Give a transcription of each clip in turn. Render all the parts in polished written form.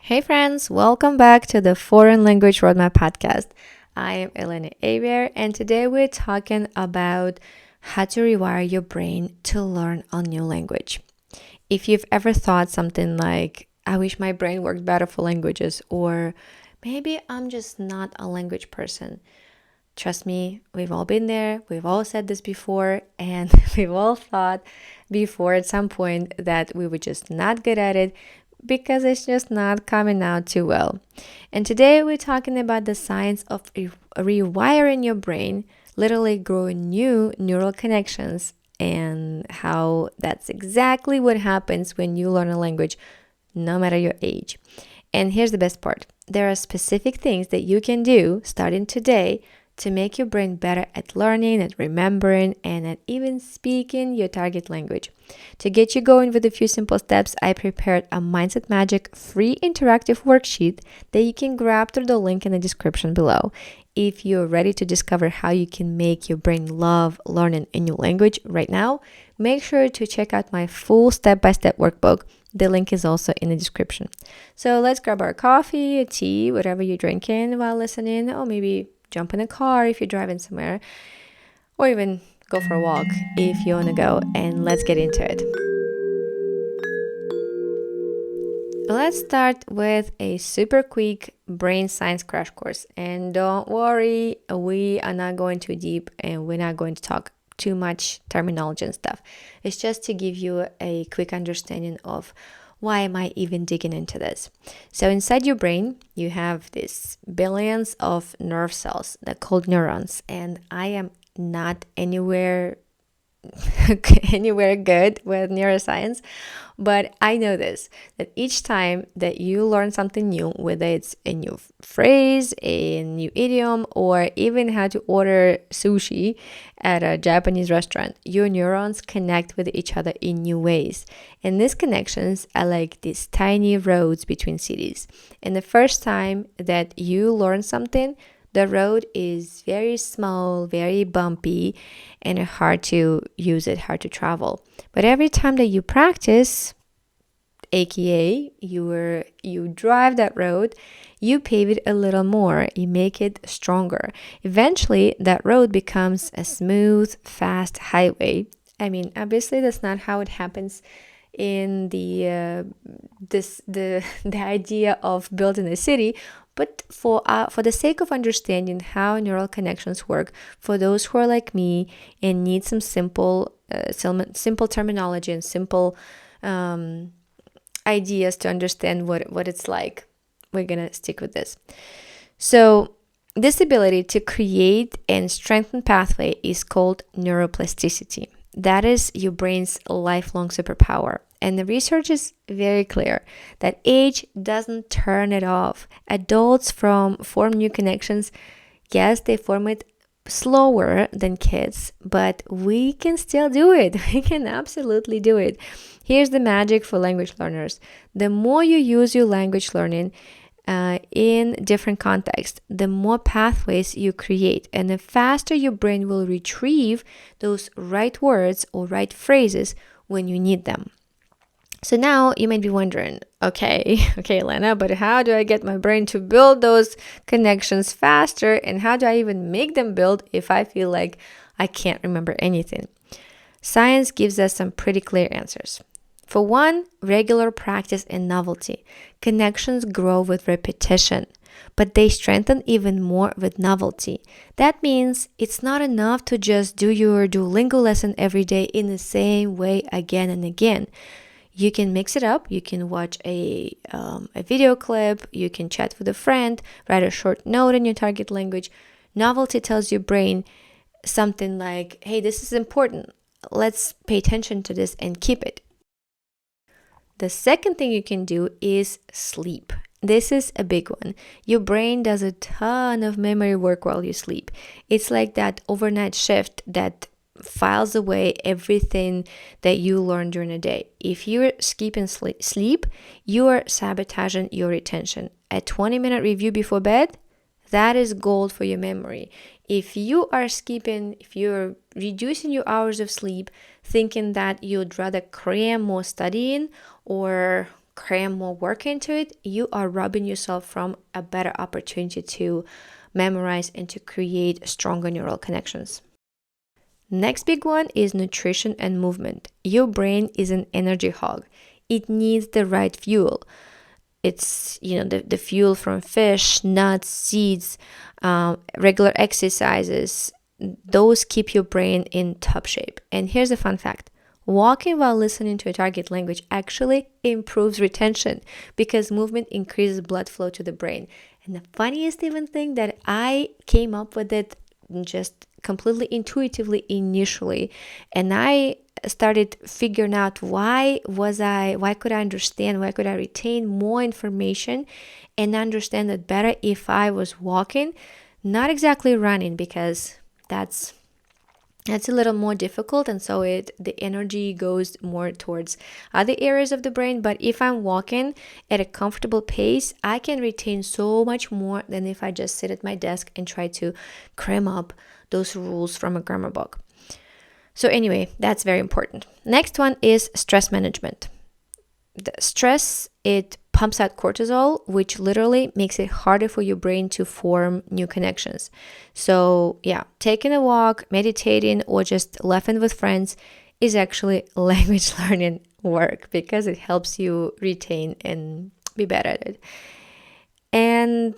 Hey friends, welcome back to the Foreign Language Roadmap podcast. I am Elena Avier, and today we're talking about how to rewire your brain to learn a new language. If you've ever thought something like, I wish my brain worked better for languages, or maybe I'm just not a language person, trust me, we've all been there, we've all said this before, and we've all thought before at some point that we were just not good at it because it's just not coming out too well. And today we're talking about the science of rewiring your brain, literally growing new neural connections, and how that's exactly what happens when you learn a language, no matter your age. And here's the best part. There are specific things that you can do starting today to make your brain better at learning, at remembering, and at even speaking your target language. To get you going with a few simple steps, I prepared a Mindset Magic free interactive worksheet that you can grab through the link in the description below. If you're ready to discover how you can make your brain love learning a new language right now, make sure to check out my full step-by-step workbook. The link is also in the description. So let's grab our coffee, a tea, whatever you're drinking while listening, or maybe jump in a car if you're driving somewhere, or even go for a walk if you want to go, and let's get into it. Let's start with a super quick brain science crash course. And don't worry, we are not going too deep and we're not going to talk too much terminology and stuff. It's just to give you a quick understanding of why am I even digging into this. So inside your brain, you have these billions of nerve cells that are called neurons, and I am not anywhere good with neuroscience, but I know this, that each time that you learn something new, whether it's a new phrase, a new idiom, or even how to order sushi at a Japanese restaurant, your neurons connect with each other in new ways. And these connections are like these tiny roads between cities. And the first time that you learn something, the road is very small, very bumpy, and hard to use it, hard to travel. But every time that you practice, aka you drive that road, you pave it a little more, you make it stronger. Eventually, that road becomes a smooth, fast highway. I mean, obviously, that's not how it happens in the idea of building a city, but for the sake of understanding how neural connections work, for those who are like me and need some simple terminology and simple ideas to understand what it's like, we're gonna stick with this. So this ability to create and strengthen pathway is called neuroplasticity. That is your brain's lifelong superpower. And the research is very clear that age doesn't turn it off. Adults form new connections. Yes, they form it slower than kids, but we can still do it. We can absolutely do it. Here's the magic for language learners. The more you use your language learning in different contexts, the more pathways you create, and the faster your brain will retrieve those right words or right phrases when you need them. So now you might be wondering, okay, Elena, but how do I get my brain to build those connections faster? And how do I even make them build if I feel like I can't remember anything? Science gives us some pretty clear answers. For one, regular practice and novelty. Connections grow with repetition, but they strengthen even more with novelty. That means it's not enough to just do your Duolingo lesson every day in the same way again and again. You can mix it up. You can watch a video clip. You can chat with a friend, write a short note in your target language. Novelty tells your brain something like, hey, this is important. Let's pay attention to this and keep it. The second thing you can do is sleep. This is a big one. Your brain does a ton of memory work while you sleep. It's like that overnight shift that files away everything that you learned during the day. If you're skipping sleep, you are sabotaging your retention. A 20-minute review before bed, that is gold for your memory. If you're reducing your hours of sleep, thinking that you'd rather cram more studying or cram more work into it, you are robbing yourself from a better opportunity to memorize and to create stronger neural connections. Next big one is nutrition and movement. Your brain is an energy hog. It needs the right fuel. It's, the fuel from fish, nuts, seeds, regular exercises. Those keep your brain in top shape. And here's a fun fact. Walking while listening to a target language actually improves retention because movement increases blood flow to the brain. And the funniest even thing that I came up with it just completely intuitively initially, and I started figuring out why could I understand, why could I retain more information and understand it better if I was walking, not exactly running, because that's a little more difficult, and so the energy goes more towards other areas of the brain. But if I'm walking at a comfortable pace, I can retain so much more than if I just sit at my desk and try to cram up those rules from a grammar book. So anyway, that's very important. Next one is stress management. The stress, it pumps out cortisol, which literally makes it harder for your brain to form new connections. So yeah, taking a walk, meditating, or just laughing with friends is actually language learning work because it helps you retain and be better at it. And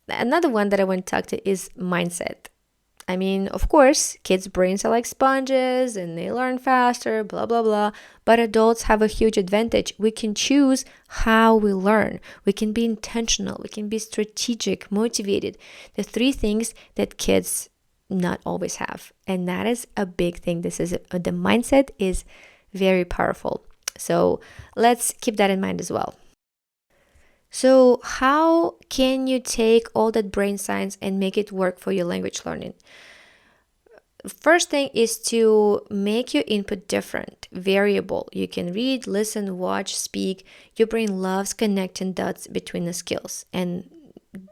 another one that I want to talk to is mindset. I mean, of course, kids' brains are like sponges and they learn faster, blah, blah, blah. But adults have a huge advantage. We can choose how we learn. We can be intentional. We can be strategic, motivated. The three things that kids not always have. And that is a big thing. The mindset is very powerful. So let's keep that in mind as well. So how can you take all that brain science and make it work for your language learning? First thing is to make your input different, variable. You can read, listen, watch, speak. Your brain loves connecting dots between the skills. And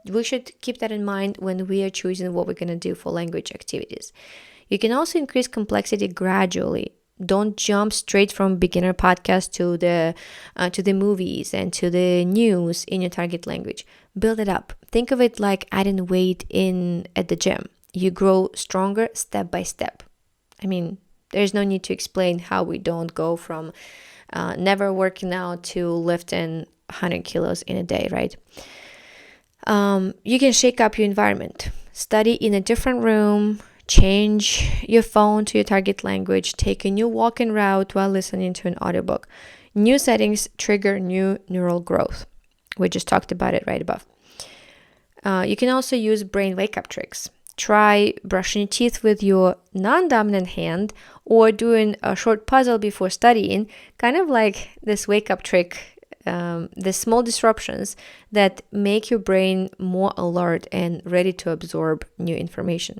we should keep that in mind when we are choosing what we're going to do for language activities. You can also increase complexity gradually. Don't jump straight from beginner podcast to the movies and to the news in your target language. Build it up. Think of it like adding weight at the gym. You grow stronger step by step. I mean, there's no need to explain how we don't go from never working out to lifting 100 kilos in a day, right? You can shake up your environment. Study in a different room. Change your phone to your target language. Take a new walking route while listening to an audiobook. New settings trigger new neural growth. We just talked about it right above. You can also use brain wake-up tricks. Try brushing your teeth with your non-dominant hand or doing a short puzzle before studying, kind of like this wake-up trick, the small disruptions that make your brain more alert and ready to absorb new information.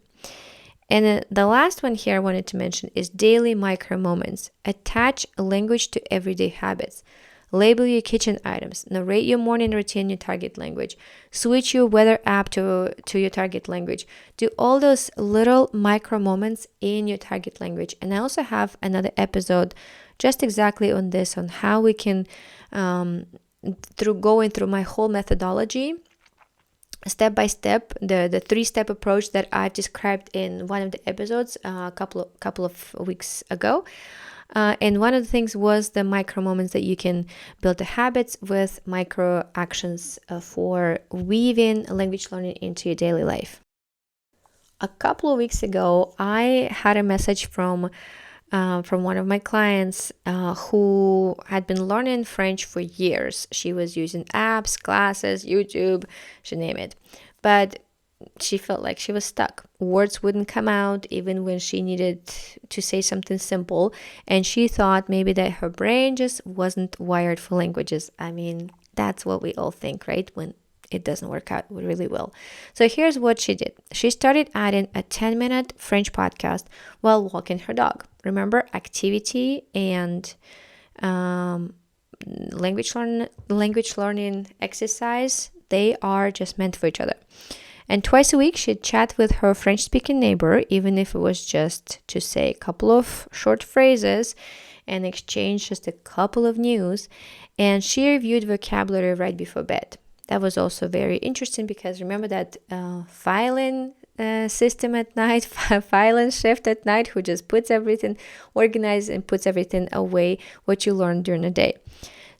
And the last one here I wanted to mention is daily micro moments. Attach language to everyday habits. Label your kitchen items. Narrate your morning routine in your target language. Switch your weather app to your target language. Do all those little micro moments in your target language. And I also have another episode just exactly on this, on how we can, through going through my whole methodology, step by step, the 3-step approach that I described in one of the episodes a couple of weeks ago. And one of the things was the micro moments that you can build the habits with micro actions for weaving language learning into your daily life. A couple of weeks ago, I had a message from one of my clients who had been learning French for years. She was using apps, classes, YouTube, she name it. But she felt like she was stuck. Words wouldn't come out even when she needed to say something simple. And she thought maybe that her brain just wasn't wired for languages. I mean, that's what we all think, right? When it doesn't work out really well. So here's what she did. She started adding a 10-minute French podcast while walking her dog. Remember, activity and language learning exercise, they are just meant for each other. And twice a week, she'd chat with her French-speaking neighbor, even if it was just to say a couple of short phrases. and exchanged just a couple of news. And she reviewed vocabulary right before bed. That was also very interesting because remember that filing system at night, filing shift at night, who just puts everything organized and puts everything away what you learned during the day.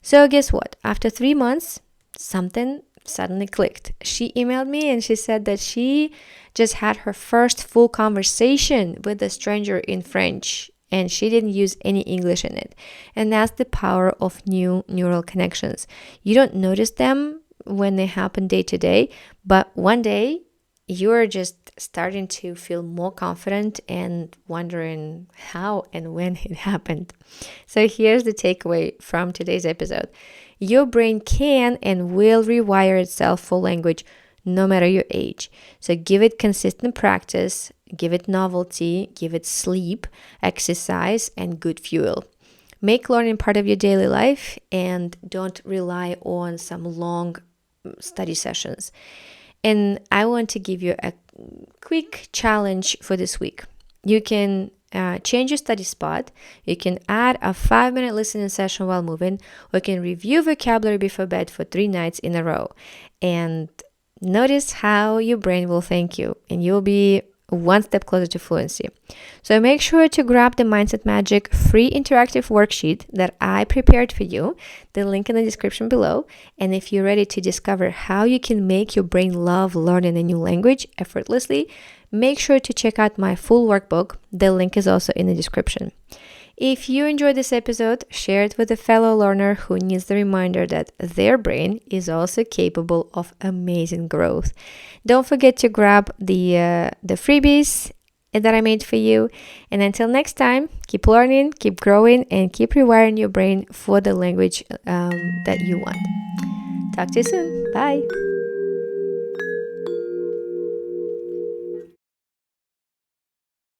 So guess what? After 3 months, something suddenly clicked. She emailed me and she said that she just had her first full conversation with a stranger in French, and she didn't use any English in it. And that's the power of new neural connections. You don't notice them when they happen day to day, but one day you're just starting to feel more confident and wondering how and when it happened. So here's the takeaway from today's episode. Your brain can and will rewire itself for language no matter your age. So give it consistent practice, give it novelty, give it sleep, exercise, and good fuel. Make learning part of your daily life and don't rely on some long study sessions. And I want to give you a quick challenge for this week. You can change your study spot. You can add a 5-minute listening session while moving, or you can review vocabulary before bed for 3 nights in a row. And notice how your brain will thank you, and you'll be one step closer to fluency. So make sure to grab the Mindset Magic free interactive worksheet that I prepared for you, the link in the description below. And if you're ready to discover how you can make your brain love learning a new language effortlessly, make sure to check out my full workbook. The link is also in the description. If you enjoyed this episode, share it with a fellow learner who needs the reminder that their brain is also capable of amazing growth. Don't forget to grab the freebies that I made for you. And until next time, keep learning, keep growing, and keep rewiring your brain for the language that you want. Talk to you soon. Bye.